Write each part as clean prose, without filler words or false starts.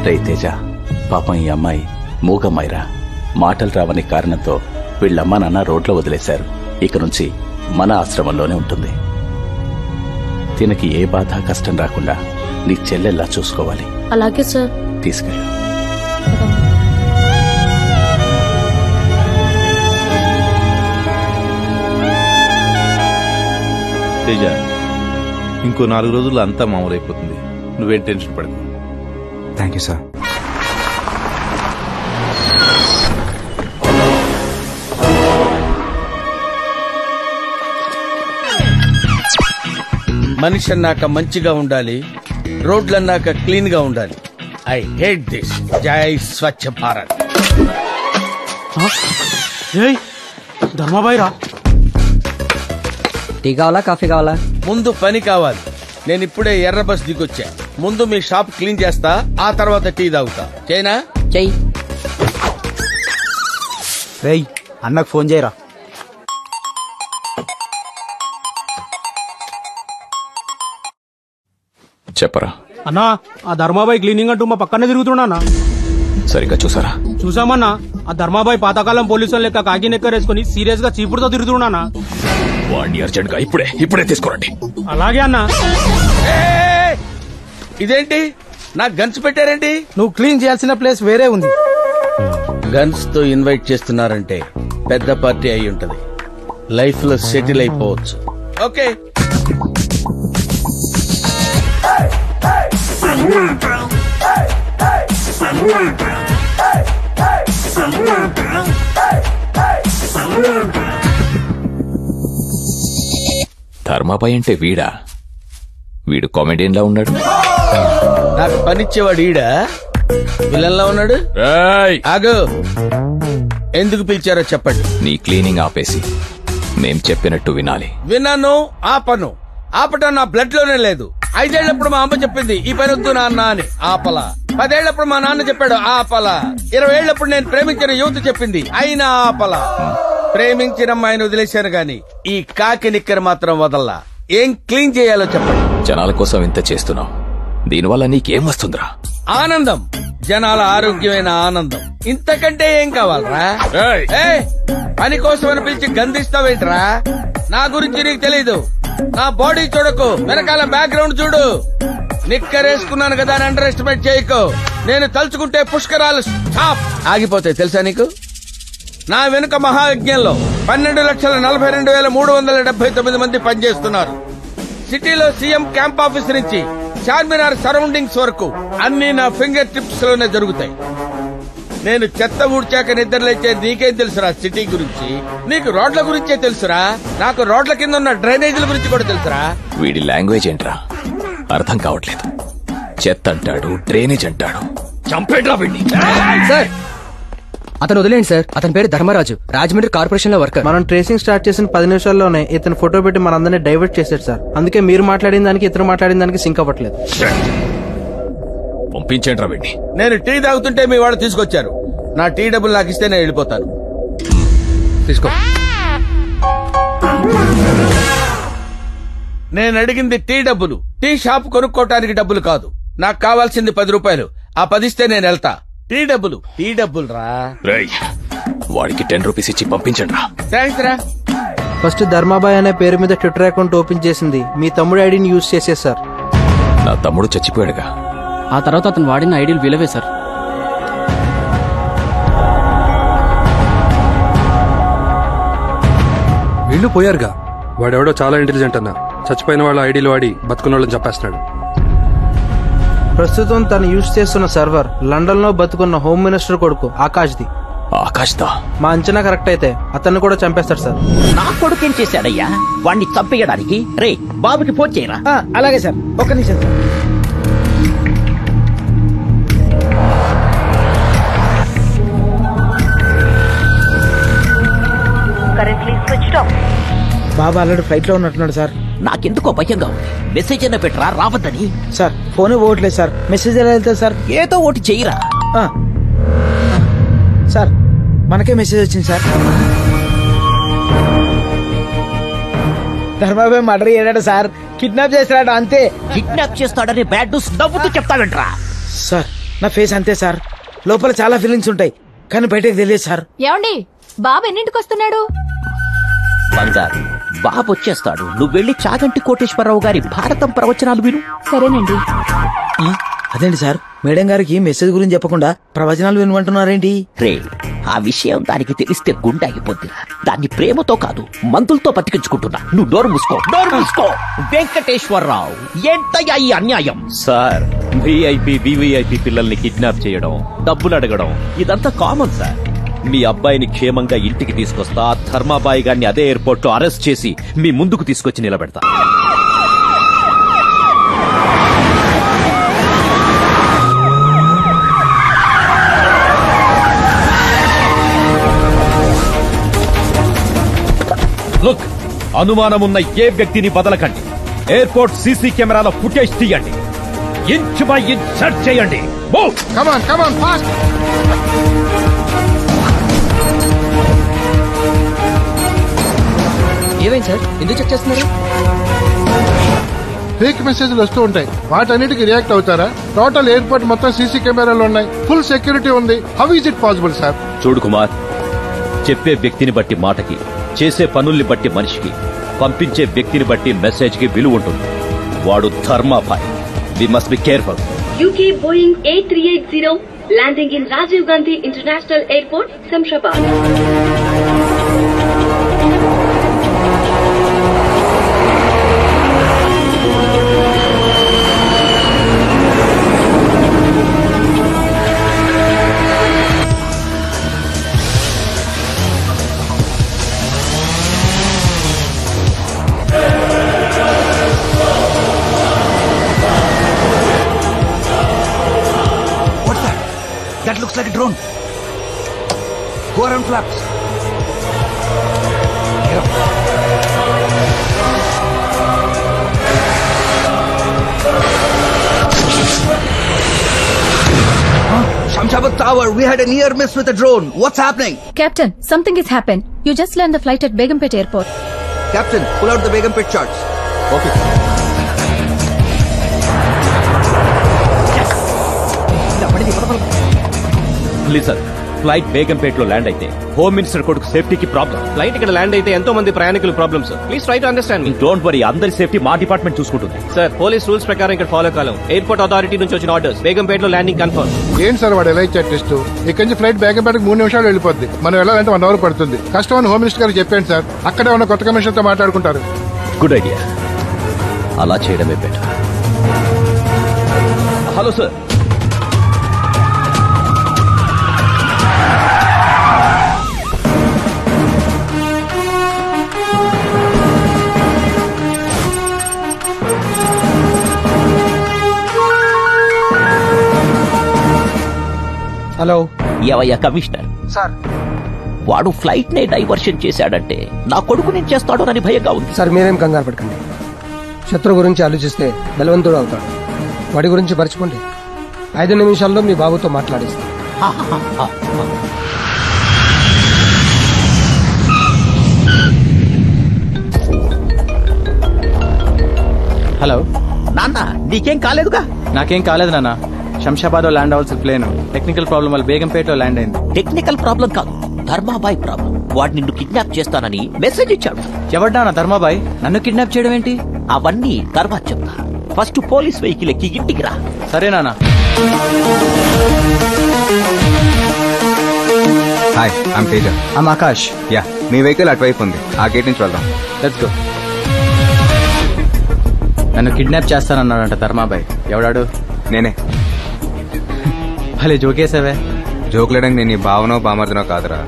రే తేజ, పాపం ఈ అమ్మాయి మూగమ్మాయిరా. మాటలు రావని కారణంతో వీళ్ళమ్మ నాన్న రోడ్లో వదిలేశారు. ఇక నుంచి మన ఆశ్రమంలోనే ఉంటుంది. తినకి ఏ బాధ కష్టం రాకుండా నీ చెల్లెల్లా చూసుకోవాలి. అలాగే సార్. తీసుకెళ్ళు. తేజ, ఇంకో 4 రోజుల్లో అంతా మామూలైపోతుంది. నువ్వేం టెన్షన్ పడకు. Thank you sir. మనిషి అన్నాక మంచిగా ఉండాలి, రోడ్లన్నాక క్లీన్ గా ఉండాలి. I hate this. జై స్వచ్ఛ భారత్. ధర్మాబాయి రా. టీ కావాలా కాఫీ కావాలా? ముందు పని కావాలి. నేను ఇప్పుడే ఎర్ర బస్ దిగొచ్చా. ముందు మీ షాప్ క్లీన్ చేస్తా, ఆ తర్వాత టీ తాగుతా. చైనా చెయ్యి. రేయ్, అన్నకు ఫోన్ చేయరా. చెప్పరా. అన్నా, ఆ ధర్మాబాయి క్లీనింగ్ అంటూ మా పక్కనే తిరుగుతున్నా అన్న. సరిగ్గా చూసారా? చూసామన్నా. ఆ ధర్మాబాయి పాతకాలం పోలీసులు లెక్క కాకి నెక్కరేసుకుని సీరియస్ గా చీపుడుతో తిరుగుతున్నా. వాడిని అర్జెంట్ గా ఇప్పుడే తీసుకురండి. అలాగే అన్నా. ఇదేంటి నాకు గన్స్ పెట్టారేంటి? నువ్వు క్లీన్ చేయాల్సిన ప్లేస్ వేరే ఉంది. గన్స్ తో ఇన్వైట్ చేస్తున్నారంటే పెద్ద పార్టీ అయి ఉంటది. లైఫ్ లో సెటిల్ అయిపోవచ్చు. ఓకే. ధర్మాబాయి అంటే వీడా? వీడు కామెడియన్ లా ఉన్నాడు. నాకు పనిచ్చేవాడు ఈడా విలన్లా ఉన్నాడు. ఆగు, ఎందుకు పిలిచారో చెప్పండి. నీ క్లీనింగ్ ఆపేసి మేం చెప్పినట్టు వినాలి. విన్నాను, ఆపను. ఆపటం నా బ్లడ్ లోనే లేదు. 5 ఏళ్లప్పుడు మా అమ్మ చెప్పింది ఈ పని వద్దు నాన్న అని, ఆపలా. 10 ఏళ్లప్పుడు మా నాన్న చెప్పాడు, ఆపలా. 20 ఏళ్లప్పుడు నేను ప్రేమించిన యువత చెప్పింది, అయినా ఆపలా. ప్రేమించిన అమ్మాయిని వదిలేశాను గాని ఈ కాకి నిక్కర మాత్రం వదల్లా. ఏం క్లీన్ చేయాలో చెప్పండి. జనాల కోసం ఇంత చేస్తున్నావు, దీనివల్ల నీకేం వస్తుందిరా? ఆనందం, జనాల ఆరోగ్యమైన ఆనందం. ఇంతకంటే ఏం కావాలరా? పని కోసం అని పిలిచి గంధిస్తావేంట్రా? నా గురించి నీకు తెలీదు. నా బాడీ చూడకు, వెనకాల బ్యాక్గ్రౌండ్ చూడు. నిక్కరేసుకున్నాను కదా అని అండర్ ఎస్టిమేట్ చేయకు. నేను తలుచుకుంటే పుష్కరాలు స్టాప్ ఆగిపోతాయి తెలుసా నీకు? నా వెనుక మహాయజ్ఞంలో 12,42,379 మంది పనిచేస్తున్నారు. సిటీలో సీఎం క్యాంప్ ఆఫీస్ నుంచి చార్మినార్ సరౌండింగ్స్ వరకు అన్ని నా ఫింగర్ టిప్స్ లోనే జరుగుతాయి. నేను చెత్త ఊడ్చాక నిద్రలేచే నీకేం తెలుసురా సిటీ గురించి? నీకు రోడ్ల గురించే తెలుసురా? నాకు రోడ్ల కింద ఉన్న డ్రైనేజీల గురించి కూడా తెలుసురా? వీడి లాంగ్వేజ్ ఏంట్రా? అర్థం కావట్లేదు. చెత్త అంటాడు, డ్రైనేజ్ అంటాడు. చంపేట్రా వీడిని. సార్, అతను వదిలేండి సార్. అతని పేరు ధర్మరాజు, రాజమండ్రి కార్పొరేషన్ లో వర్కర్. మనం ట్రేసింగ్ స్టార్ట్ చేసిన 10 నిమిషాల్లోనే ఇతను ఫోటో పెట్టి మనందరినీ డైవర్ట్ చేశాడు సార్. అందుకే మీరు మాట్లాడిన దానికి ఇతను మాట్లాడిన దానికి సింక్ అవ్వట్లేదు. పంపించండి రా వీడిని. నేను టీ తాగుతుంటే మీ వాళ్ళు తీసుకొచ్చారు. నా టీ డబ్బులు నాకు ఇస్తే నేను వెళ్ళిపోతాను. తీసుకో. నేను అడిగింది టీ డబ్బులు, టీ షాప్ కొనుక్కోటానికి డబ్బులు కాదు. నాకు కావాల్సింది 10 రూపాయలు. ఆ 10 ఇస్తే నేను వెళ్తా. టీ డబ్బులు రా. వాడికి 10 రూపీస్ ఇచ్చి పంపించండి రా. థ్యాంక్స్ రా. ఫస్ట్ ధర్మాబాయ్ అనే పేరు మీద ట్విట్టర్ అకౌంట్ ఓపెన్ చేసింది మీ తమ్ముడు ఐడిని యూజ్ చేసే సార్. నా తమ్ముడు చచ్చిపోయాడుగా. ఆ తర్వాత అతను వాడిన ఐడియల్ విలువే సార్. వీళ్ళు పోయారుగా. వాడెవడో చాలా ఇంటెలిజెంట్ అన్న. చచ్చిపోయిన వాళ్ళ ఐడీలు వాడి బతుకున్న వాళ్ళని చంపేస్తున్నాడు. ప్రస్తుతం తను యూజ్ చేస్తున్న సర్వర్ లండన్ లో బతుకున్న హోమ్ మినిస్టర్ కొడుకు ఆకాష్ది. ఆకాష్దా? మా అంచనా కరెక్ట్ అయితే అతన్ని కూడా చంపేస్తాడు సార్. నా కొడుకు ఏం చేశాడయ్యా వాణ్ణి చంపేయడానికి? రే బాబుకి ఫోన్ చేయరా. అలాగే సార్, ఒక్క నిమిషం. బాబా ఆల్రెడీ ఫ్లైట్ లో ఉన్నట్టున్నాడు సార్. నాకెందుకో భయంగా ఉంది. మెసేజ్ అయినా పెట్టరా రావద్దని. సార్ ఫోన్ పోవట్లేదు సార్. మెసేజ్ ఎలా వెళ్తుంది సార్? ఏదో ఒకటి చెయ్యరా. సార్ మనకే మెసేజ్ వచ్చింది సార్. ధర్మాబాయ్ మర్డర్ చేయడాడు సార్. కిడ్నాప్ చేస్తాడు అంతే. కిడ్నాప్ చేస్తాడని బ్యాడ్ న్యూస్ నవ్వుతూ చెప్తాడంట్రా. సార్ నా ఫేస్ అంతే సార్. లోపల చాలా ఫీలింగ్స్ ఉంటాయి కానీ బయటకు తెలియదు సార్. ఏమండి బాబు ఎన్నింటికి వస్తున్నాడు? బంగారు బాబు వచ్చేస్తాడు. నువ్వు వెళ్ళి చాగంటి కోటేశ్వరరావు గారి భారతం ప్రవచనాలు విను. సరేనండి. అదేంటి సార్, మేడం గారికి మెసేజ్ గురించి చెప్పకుండా ప్రవచనాలు వినమంటున్నారేంటి? రే, ఆ విషయం దానికి తెలిస్తే గుండె ఆగిపోద్దిరా. దాన్ని ప్రేమతో కాదు మందులతో బతికించుకుంటున్నా. నువ్వు నోరు మూసుకో. వెంకటేశ్వరరావు, ఏంటయ్యా ఈ అన్యాయం? సార్, విఐపి వివిఐపి పిల్లల్ని కిడ్నాప్ చేయడం, డబ్బులు అడగడం ఇదంతా కామన్ సార్. మీ అబ్బాయిని క్షేమంగా ఇంటికి తీసుకొస్తా. ధర్మాబాయి గారిని అదే ఎయిర్పోర్ట్ లో అరెస్ట్ చేసి మీ ముందుకు తీసుకొచ్చి నిలబెడతా. లుక్, అనుమానమున్న ఏ వ్యక్తిని బదలకండి. ఎయిర్పోర్ట్ సీసీ కెమెరాల ఫుటేజ్ తీయండి. ఇంచ్ బై ఇంచ్ సెర్చ్ చేయండి. మూవ్. Come on fast. ఏమైంది సార్, ఎందుకు చెక్ చేస్తున్నారు? ఫేక్ మెసేజ్లు వస్తూ ఉంటాయి, వాటన్నిటికి రియాక్ట్ అవుతారా? టోటల్ ఎయిర్పోర్ట్ మొత్తం సీసీ కెమెరాలు ఉన్నాయి, ఫుల్ సెక్యూరిటీ ఉంది. How is it possible sir? చూడు కుమార్, చెప్పే వ్యక్తిని బట్టి మాటకి, చేసే పనుల్ని బట్టి మనిషికి, పంపించే వ్యక్తిని బట్టి మెసేజ్ కి విలువ ఉంటుంది. వాడు Dharmabai. We must be careful. UK Boeing A380 landing in Rajiv Gandhi International Airport, Shamshabad. That looks like a drone. Go around flaps. Get up. Shamshabad Tower, we had a near miss with a drone. What's happening? Captain, something has happened. You just landed the flight at Begumpet Airport. Captain, pull out the Begumpet charts. Okay. Please sir, flight Begumpet లో land అయితే home minister కొడుకు సేఫ్టీకి problem. Flight ఇక్కడ land అయితే ఎంతో మంది ప్రయాణికులు problem sir. Please try to understand me. Don't worry, అందరి సేఫ్టీ మా డిపార్ట్మెంట్ చూసుకుంటుంది. సార్, పోలీస్ రూల్స్ ప్రకారం ఇక్కడ ఫాలో కాలం. ఎయిర్పోర్ట్ అథారిటీ నుంచి వచ్చిన ఆర్డర్స్, బేగంపేట్ లో ల్యాండింగ్ కన్ఫర్మ్. ఏంటి సార్ వాడు ఎలా ఇచ్చారు టెస్ట్? ఇక్కడి నుంచి ఫ్లైట్ బేగంపేటకి 3 నిమిషాలు వెళ్ళిపోద్ది. మనం వెళ్ళాలంటే 1 అవర్ పడుతుంది. కష్టం అని హోమ్ మినిస్టర్ గారు చెప్పాను సార్. అక్కడే ఉన్న కొత్త కమిషనర్ తో మాట్లాడుకుంటారు. గుడ్ ఐడియా, అలా చేయడమే బెటర్. Hello sir. హలో. ఏవయ్యా కమిషనర్ సార్, వాడు ఫ్లైట్ నే డైవర్షన్ చేశాడంటే నా కొడుకు నేను చేస్తాడోనని భయంగా ఉంది. సార్, మీరేం కంగారు పడకండి. శత్రు గురించి ఆలోచిస్తే బలవంతుడు అవుతాడు. వాడి గురించి మర్చిపోండి. 5 నిమిషాల్లో మీ బాబుతో మాట్లాడిస్తాను. హలో నాన్న, నీకేం కాలేదుగా? నాకేం కాలేదు నాన్న. శంషాబాద్ లో ల్యాండ్ అవ్వాల్సిన ప్లేన్ టెక్నికల్ ప్రాబ్లం వల్ల బేగంపేటలో ల్యాండ్ అయింది. టెక్నికల్ ప్రాబ్లం కాదు, ధర్మాబాయ్ ప్రాబ్లం. వాడు నిన్ను కిడ్నాప్ చేస్తానని మెసేజ్ ఇచ్చాడు. ఎవడ్డా ధర్మాబాయ్? నన్ను కిడ్నాప్ చేయడం ఏంటి? అవన్నీ తర్వాత చెప్తా. ఫస్ట్ పోలీస్ వెహికల్ ఎక్కి ఇంటికి రా. సరే నాన్న. Hi, I'm Teja. I'm Akash. Yeah, me vehicle అటువైపు ఉంది. ఆ గేట్ నుంచి వెళ్దాం. Let's go. నన్ను కిడ్నాప్ చేస్తానన్నాడంట ధర్మాబాయ్. ఎవడాడు? నేనే. భలే జోకేసావే. జోకులేడానికి నేను నీ భావనో బామర్దనో కాదురా.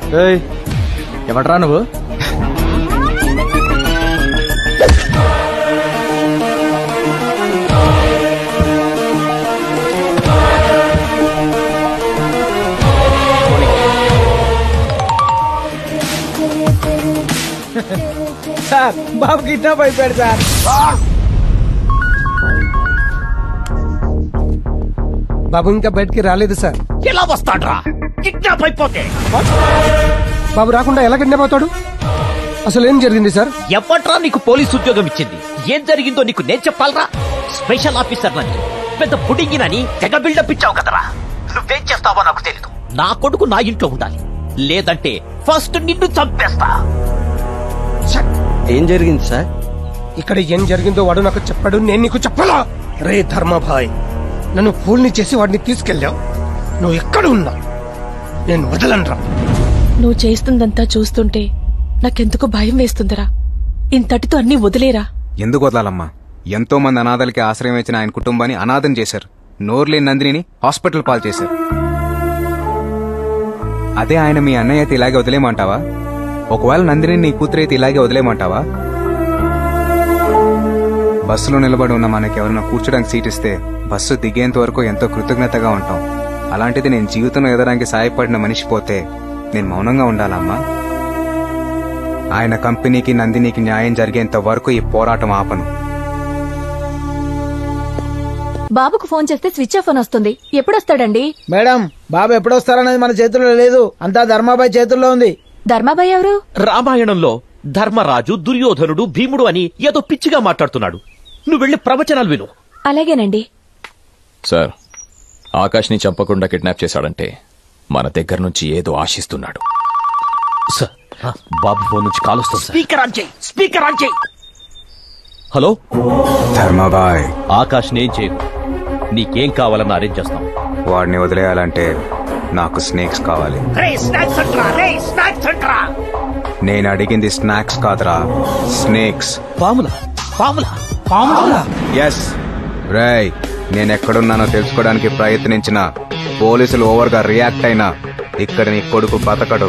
ఎవడ్రా నువ్వు? సార్, బాబు కిడ్నాప్ అయిపోయాడు సార్. బాబు ఇంకా బయటికి రాలేదు సార్. ఎలా వస్తాడ్రా కిడ్నాప్ అయిపోతే? బాబు రాకుండా ఎలా కిడ్నాప్ అవుతాడు? అసలు ఏం జరిగింది సార్? ఎవట్రా నీకు పోలీస్ ఉద్యోగం ఇచ్చింది? ఏం జరిగిందో నీకు నేను చెప్పాలరా? స్పెషల్ ఆఫీసర్ నని పెద్ద పుడింగినని తెగ బిల్డప్ ఇచ్చావు కదరా. నువ్వేం చేస్తావో నాకు తెలీదు. నా కొడుకు నా ఇంట్లో ఉండాలి, లేదంటే ఫస్ట్ నిన్ను చంపేస్తా. ఏం జరిగింది సార్? ఇక్కడ ఏం జరిగిందో వాడు నాకు చెప్పాడు, నేను నీకు చెప్పాలా? రే ధర్మభాయ్, నన్ను ఫూల్ని చేసి వాడిని తీసుకెళ్ళావు. నువ్వు ఎక్కడ ఉన్నావు? నేను వదలనరా. నువ్వు చేస్తుందంతా చూస్తుంటే నాకెందుకు భయం వేస్తుందిరా. ఇంతటితో అన్ని వదిలేరా. ఎందుకు వదలాలమ్మా? ఎంతో మంది అనాథలకి ఆశ్రయం ఇచ్చిన ఆయన కుటుంబాన్ని అనాథం చేశారు. నోర్లేని నందినిని హాస్పిటల్ పాలు చేశారు. అదే ఆయన మీ అన్నయ్య అయితే ఇలాగే వదిలేమంటావా? ఒకవేళ నందిని నీ కూతురైతే ఇలాగే వదిలేమంటావా? బస్సులో నిలబడి ఉన్న మనకి ఎవరైనా కూర్చోడానికి సీట్ ఇస్తే బస్సు దిగేంత వరకు ఎంతో కృతజ్ఞతగా ఉంటాం. అలాంటిది నేను జీవితంలో ఎదడానికి సాయపడిన మనిషి పోతే నేను మౌనంగా ఉండాలమ్మా? ఆయన కంపెనీకి నందినికి న్యాయం జరిగేంత వరకు ఈ పోరాటం ఆపను. బాబుకు ఫోన్ చేస్తే స్విచ్ ఆఫ్ అని వస్తుంది. ఎప్పుడొస్తాడండి? మేడం, బాబు ఎప్పుడొస్తారనేది మన చేతుల్లో లేదు, అంతా ధర్మాబాయ్ చేతుల్లో ఉంది. ధర్మాబాయ్ ఎవరు? రామాయణంలో ధర్మరాజు, దుర్యోధనుడు, భీముడు అని ఏదో పిచ్చిగా మాట్లాడుతున్నాడు. నువ్వు వెళ్లి ప్రవచనాలు విను. అలాగేనండి. సార్, ఆకాష్ ని చంపకుండా కిడ్నాప్ చేశాడంటే మన దగ్గర నుంచి ఏదో ఆశిస్తున్నాడు. సార్, బాబు ఫోన్ నుంచి కాల్ వస్తుంది. స్పీకర్ ఆన్ చేయి, స్పీకర్ ఆన్ చేయి. హలో ధర్మబాయ్, ఆకాష్ నేం చేయకు. నీకేం కావాలన్నా అరేంజ్ చేస్తాం. వాడిని వదిలేయాలంటే నాకు స్నేక్స్ కావాలి. నేను అడిగింది స్నాక్స్ కాదురా, స్నేక్స్. పాములా? పాములా? పాములా? ఎస్. రేయ్, నేనెక్కడున్నానో తెలుసుకోవడానికి ప్రయత్నించిన పోలీసులు ఓవర్ గా రియాక్ట్ అయినా ఇక్కడ నీ కొడుకు బతకడు.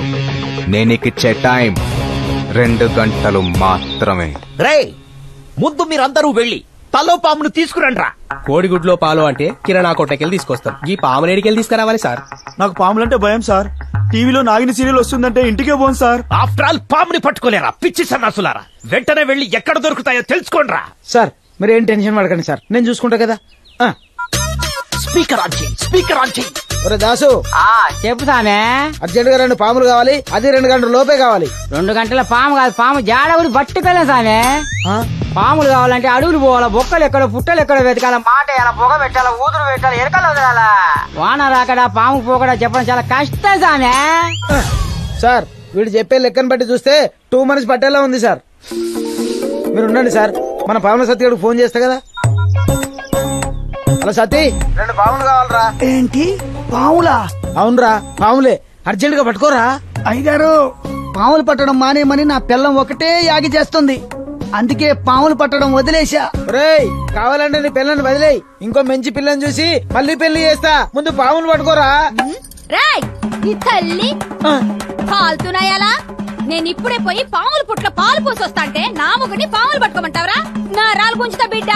నేను నీకిచ్చే టైం 2 గంటలు మాత్రమే. రేయ్, ముందు మీరందరూ వెళ్ళి తలో పామును తీసుకురండ్రా. కోడిగుడ్లో పాలు అంటే కిరాణా కొట్టకెళ్ళి తీసుకొస్తాం. ఈ పాములు ఏడికెళ్ళి తీసుకురావాలి సార్? నాకు పాములంటే భయం సార్. టీవీలో నాగిని సీరియల్ వస్తుందంటే ఇంటికే పోను సార్. ఆఫ్టర్ ఆల్ పాముని పట్టుకోలేరా పిచ్చి సన్నాసులారా? వెంటనే వెళ్ళి ఎక్కడ దొరుకుతాయో తెలుసుకోండ్రా. సార్, మీరు ఏం టెన్షన్ పడకండి సార్, నేను చూసుకుంటా కదా. స్పీకర్ ఆన్ చేయి, స్పీకర్ ఆన్ చేయి. ఒరే దాసు, చెప్పు సామే. అర్జెంట్ గా 2 పాములు కావాలి, అది 2 గంటల లోపే కావాలి. 2 గంటల పాము కాదు, పాము జాడవులు పట్టుకెళ్ళాం సామే. పాములు కావాలంటే అడుగులు పోవాలా, బొక్కలు ఎక్కడో పుట్టలు ఎక్కడో వెతకాల, మాట వేయాల, పొగ పెట్టాలా, ఊదురు పెట్టాలి, ఎరకలు వదలాలా. వాన రాకడా పాము పోకడా చెప్పడం చాలా కష్టం సామే. సార్, వీడు చెప్పే లెక్కను బట్టి చూస్తే 2 మంత్స్ పట్టేలా ఉంది సార్. మీరు ఉండండి సార్, మన పాముల సత్తి గడికి ఫోన్ చేస్తా కదా. హలో సతీ, 2 పాములు కావాలరా. ఏంటి పాములా? అవునరా, పాములే, అర్జెంట్ గా పట్టుకోరా. అయ్యగారు, పాములు పట్టడం మానేమని నా పిల్లం ఒకటే యాగి చేస్తుంది, అందుకే పాములు పట్టడం వదిలేశా. రేయ్, కావాలంటే నీ పిల్లని వదిలేయి, ఇంకో మంచి పిల్లని చూసి మళ్ళీ పెళ్లి చేస్తా. ముందు పాములు పట్టుకోరా. రాయ్, నీ తల్లి కాలుతున్నాయాలా? నేను ఇప్పుడే పోయి పాముల పుట్ల పాలు పోసొస్తాంటే నా మొగుడిని పాములు పట్టుకోమంటావరా? నా రాళ్ళు గుంచుతా బిడ్డ.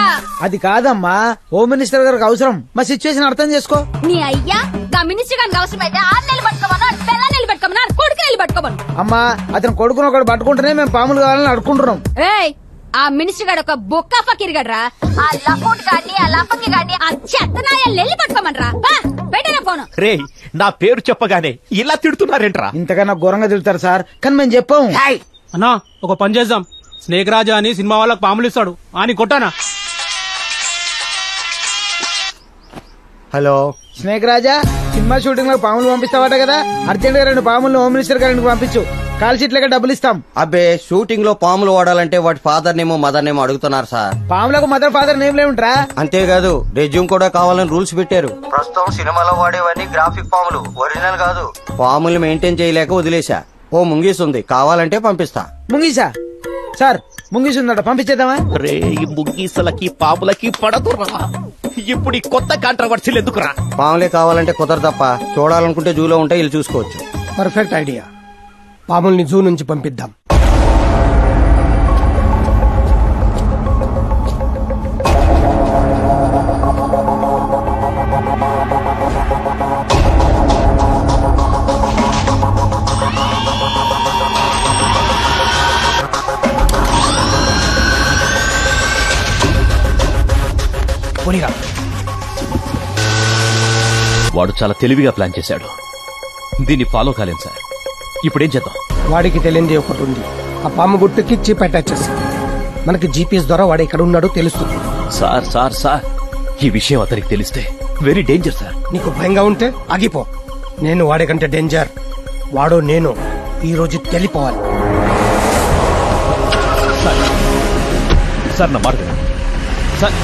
అది కాదమ్మా, హోమ్ మినిస్టర్ గారికి అవసరం, మా సిచ్యువేషన్ అర్థం చేసుకో. నీ అయ్యా గా మినిస్టర్ గారికి అవసరమైతే 6 నెలలు పట్టుకోమన్నా, 9 నెలలు పట్టుకోమన్నా, కొడుకు నెలలు పట్టుకోమను. అమ్మా, అతను కొడుకుని ఒకటి పట్టుకుంటేనే మేము పాములు కావాలని అడుకుంటున్నాం. రేయ్, ఆ మినిస్టర్ గారు ఒక బొక్క ఫకీర్ గడ్రా, ఆ లఫోట్ గాడిని, ఆ లఫంగి గాడిని, ఆ చెత్తనాయల్ని వెళ్ళి పట్టుకోమనరా. పెట్టరా ఫోను. రే, నా పేరు చెప్పగానే ఇలా తిడుతున్నారేంట్రా? ఇంతకన్నా ఘోరంగా తిడతారు సార్, కానీ మేము చెప్పాం. అన్నా, ఒక పని చేద్దాం. స్నేక్ రాజా అని సినిమా వాళ్ళకి పాములు ఇస్తాడు అని కొట్టానా. హలో స్నేక్ రాజా, సినిమా షూటింగ్ లో పాములు పంపిస్తావట కదా, అర్జెంట్ గా 2 పాములు హోమ్ మినిస్టర్ గారికి పంపించు, కాల్ షీట్ లెక్క డబ్బులు ఇస్తాం. అబ్బే, షూటింగ్ లో పాములు వాడాలంటే వాటి ఫాదర్ నేమో మదర్ నేమో అడుగుతున్నారు సార్. పాములకు మదర్ ఫాదర్ నేమ్ లేవుంట్రా? అంతేకాదు, రెజ్యూమ్ కూడా కావాలని రూల్స్ పెట్టారు. ప్రస్తుతం సినిమాలో వాడేవన్నీ గ్రాఫిక్ పాములు, ఒరిజినల్ కాదు. పాములు మెయింటైన్ చేయలేక వదిలేశా. ఓ ముంగీస్ ఉంది, కావాలంటే పంపిస్తా. ముంగీసా? సార్, ముంగీస్ ఉందట, పంపించేద్దామా? రే, ఈ ముంగీసలకి పాములకి పడదురా. ఇప్పుడు ఈ కొత్త కాంట్రవర్సీలు ఎందుకురా? పాములే కావాలంటే కుదరదప్ప, చూడాలనుకుంటే జూలో ఉంటే ఇల్లు చూసుకోవచ్చు. పర్ఫెక్ట్ ఐడియా, పాముల్ని జూ నుంచి పంపిద్దాం. వాడు చాలా తెలివిగా ప్లాన్ చేశాడు. దీన్ని ఫాలో కాలేం సార్. ఇప్పుడేం చేద్దాం? వాడికి తెలియంది ఒకటి ఉంది, ఆ పాము గుట్టుకి చిప్ అటాచ్ చేసి మనకి జీపీఎస్ ద్వారా వాడు ఎక్కడ ఉన్నాడో తెలుస్తుంది. సార్, ఈ విషయం అతనికి తెలిస్తే వెరీ డేంజర్ సార్. నీకు భయంగా ఉంటే ఆగిపో. నేను వాడే కంటే డేంజర్. వాడో నేను ఈ రోజు తెలిపోవాలి. సార్ నా మాట వినండి. సార్